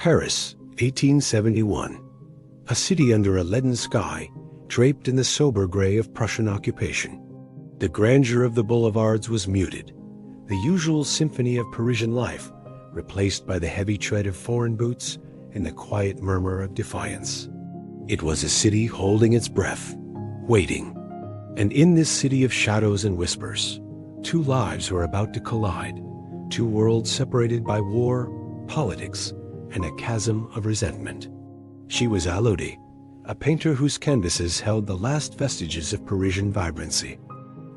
Paris, 1871. A city under a leaden sky, draped in the sober gray of Prussian occupation. The grandeur of the boulevards was muted, the usual symphony of Parisian life replaced by the heavy tread of foreign boots and the quiet murmur of defiance. It was a city holding its breath, waiting. And in this city of shadows and whispers, two lives were about to collide, two worlds separated by war, politics, and a chasm of resentment. She was Elodie, a painter whose canvases held the last vestiges of Parisian vibrancy.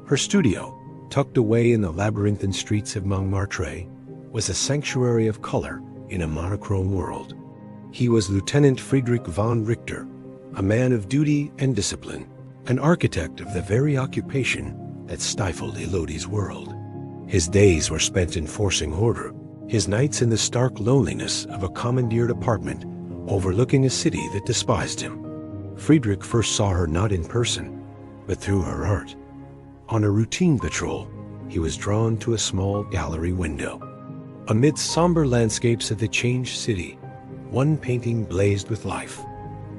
Her studio, tucked away in the labyrinthine streets of Montmartre, was a sanctuary of color in a monochrome world. He was Lieutenant Friedrich von Richter, a man of duty and discipline, an architect of the very occupation that stifled Elodie's world. His days were spent enforcing order, his nights in the stark loneliness of a commandeered apartment overlooking a city that despised him. Friedrich first saw her not in person, but through her art. On a routine patrol, he was drawn to a small gallery window. Amidst somber landscapes of the changed city, one painting blazed with life.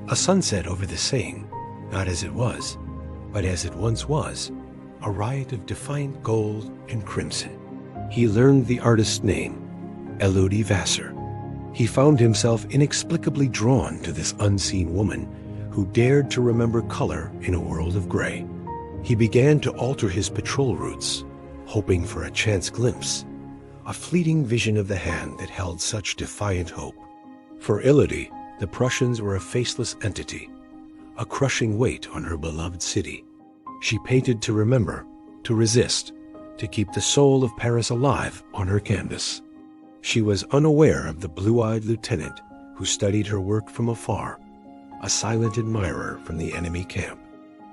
A sunset over the Seine, not as it was, but as it once was, a riot of defiant gold and crimson. He learned the artist's name, Elodie Vassar. He found himself inexplicably drawn to this unseen woman who dared to remember color in a world of gray. He began to alter his patrol routes, hoping for a chance glimpse, a fleeting vision of the hand that held such defiant hope. For Elodie, the Prussians were a faceless entity, a crushing weight on her beloved city. She painted to remember, to resist, to keep the soul of Paris alive on her canvas. She was unaware of the blue-eyed lieutenant who studied her work from afar, a silent admirer from the enemy camp.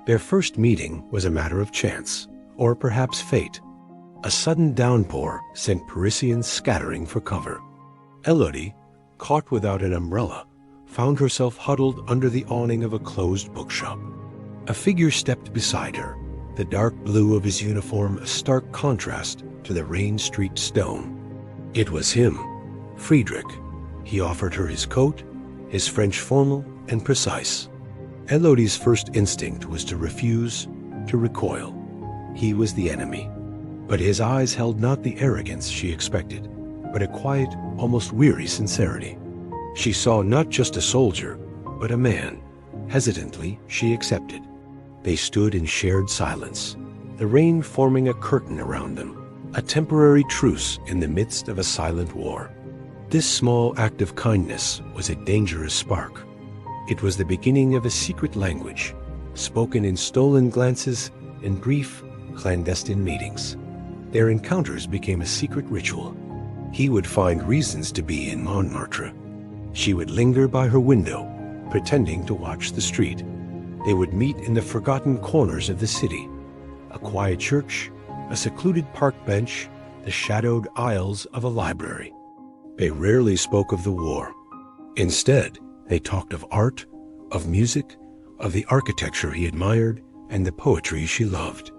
Their first meeting was a matter of chance, or perhaps fate. A sudden downpour sent Parisians scattering for cover. Elodie, caught without an umbrella, found herself huddled under the awning of a closed bookshop. A figure stepped beside her, the dark blue of his uniform a stark contrast to the rain-streaked stone. It was him, Friedrich. He offered her his coat, his French formal and precise. Elodie's first instinct was to refuse, to recoil. He was the enemy. But his eyes held not the arrogance she expected, but a quiet, almost weary sincerity. She saw not just a soldier, but a man. Hesitantly, she accepted. They stood in shared silence, the rain forming a curtain around them, a temporary truce in the midst of a silent war. This small act of kindness was a dangerous spark. It was the beginning of a secret language, spoken in stolen glances and brief, clandestine meetings. Their encounters became a secret ritual. He would find reasons to be in Montmartre. She would linger by her window, pretending to watch the street. They would meet in the forgotten corners of the city, a quiet church, a secluded park bench, the shadowed aisles of a library. They rarely spoke of the war. Instead, they talked of art, of music, of the architecture he admired, and the poetry she loved.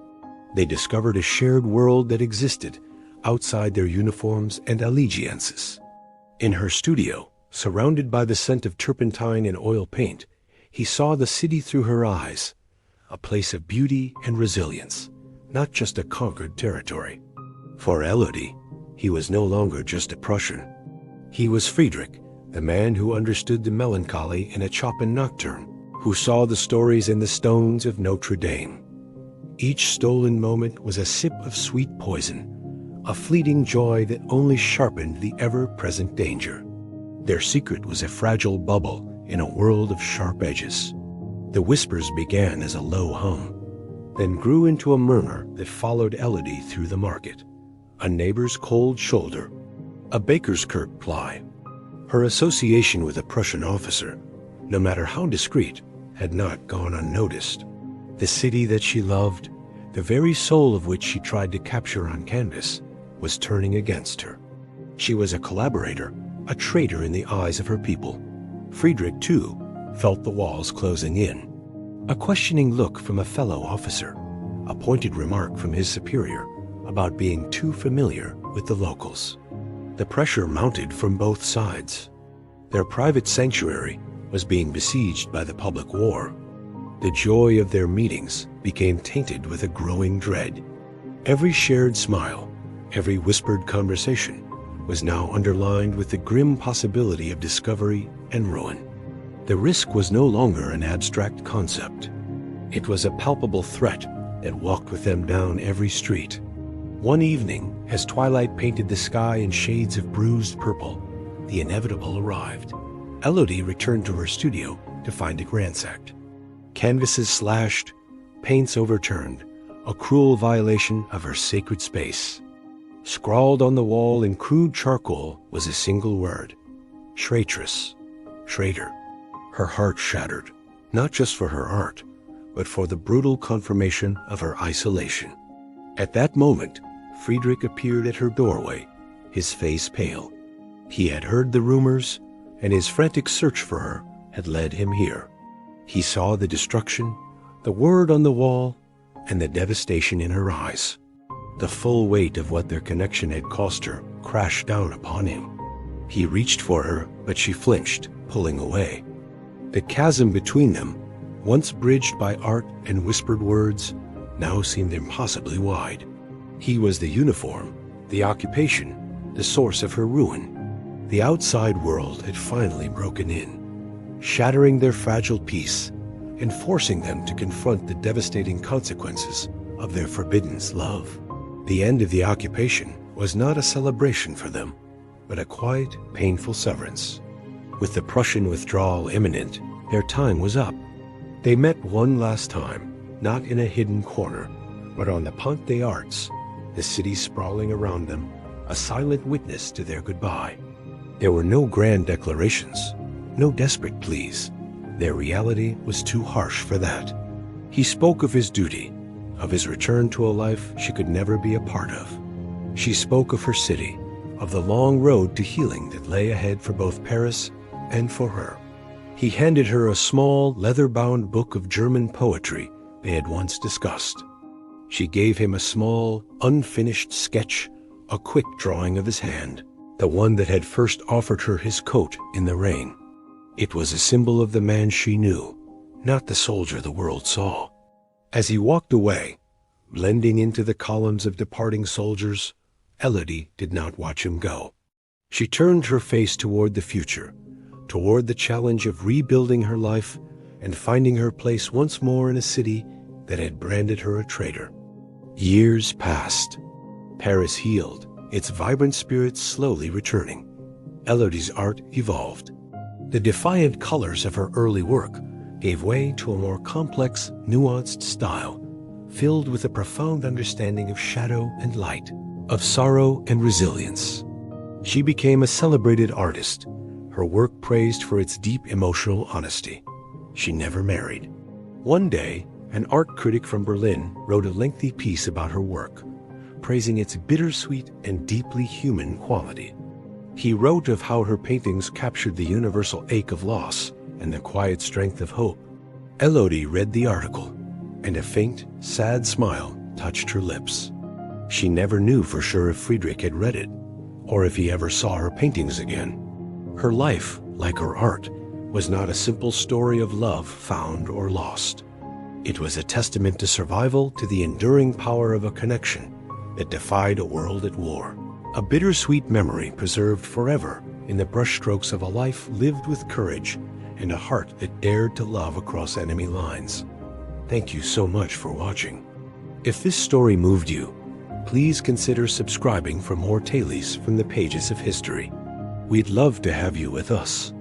They discovered a shared world that existed outside their uniforms and allegiances. In her studio, surrounded by the scent of turpentine and oil paint, he saw the city through her eyes, a place of beauty and resilience, not just a conquered territory. For Elodie, he was no longer just a Prussian. He was Friedrich, the man who understood the melancholy in a Chopin nocturne, who saw the stories in the stones of Notre Dame. Each stolen moment was a sip of sweet poison, a fleeting joy that only sharpened the ever-present danger. Their secret was a fragile bubble in a world of sharp edges. The whispers began as a low hum, then grew into a murmur that followed Elodie through the market, a neighbor's cold shoulder, a baker's curt ply. Her association with a Prussian officer, no matter how discreet, had not gone unnoticed. The city that she loved, the very soul of which she tried to capture on canvas, was turning against her. She was a collaborator, a traitor in the eyes of her people. Friedrich, too, felt the walls closing in. A questioning look from a fellow officer, a pointed remark from his superior about being too familiar with the locals. The pressure mounted from both sides. Their private sanctuary was being besieged by the public war. The joy of their meetings became tainted with a growing dread. Every shared smile, every whispered conversation was now underlined with the grim possibility of discovery and ruin. The risk was no longer an abstract concept. It was a palpable threat that walked with them down every street. One evening, as twilight painted the sky in shades of bruised purple, the inevitable arrived. Elodie returned to her studio to find it ransacked. Canvases slashed, paints overturned, a cruel violation of her sacred space. Scrawled on the wall in crude charcoal was a single word: traitress, traitor. Her heart shattered, not just for her art, but for the brutal confirmation of her isolation. At that moment, Friedrich appeared at her doorway, his face pale. He had heard the rumors, and his frantic search for her had led him here. He saw the destruction, the word on the wall, and the devastation in her eyes. The full weight of what their connection had cost her crashed down upon him. He reached for her, but she flinched, pulling away. The chasm between them, once bridged by art and whispered words, now seemed impossibly wide. He was the uniform, the occupation, the source of her ruin. The outside world had finally broken in, shattering their fragile peace and forcing them to confront the devastating consequences of their forbidden love. The end of the occupation was not a celebration for them, but a quiet, painful severance. With the Prussian withdrawal imminent, their time was up. They met one last time, not in a hidden corner, but on the Pont des Arts, the city sprawling around them, a silent witness to their goodbye. There were no grand declarations, no desperate pleas. Their reality was too harsh for that. He spoke of his duty, of his return to a life she could never be a part of. She spoke of her city, of the long road to healing that lay ahead for both Paris and for her. He handed her a small, leather-bound book of German poetry they had once discussed. She gave him a small, unfinished sketch, a quick drawing of his hand, the one that had first offered her his coat in the rain. It was a symbol of the man she knew, not the soldier the world saw. As he walked away, blending into the columns of departing soldiers, Elodie did not watch him go. She turned her face toward the future, toward the challenge of rebuilding her life and finding her place once more in a city that had branded her a traitor. Years passed. Paris healed, its vibrant spirit slowly returning. Elodie's art evolved. The defiant colors of her early work gave way to a more complex, nuanced style, filled with a profound understanding of shadow and light, of sorrow and resilience. She became a celebrated artist, her work praised for its deep emotional honesty. She never married. One day, an art critic from Berlin wrote a lengthy piece about her work, praising its bittersweet and deeply human quality. He wrote of how her paintings captured the universal ache of loss and the quiet strength of hope. Elodie read the article, and a faint, sad smile touched her lips. She never knew for sure if Friedrich had read it, or if he ever saw her paintings again. Her life, like her art, was not a simple story of love found or lost. It was a testament to survival, to the enduring power of a connection that defied a world at war. A bittersweet memory preserved forever in the brushstrokes of a life lived with courage and a heart that dared to love across enemy lines. Thank you so much for watching. If this story moved you, please consider subscribing for more tales from the pages of history. We'd love to have you with us.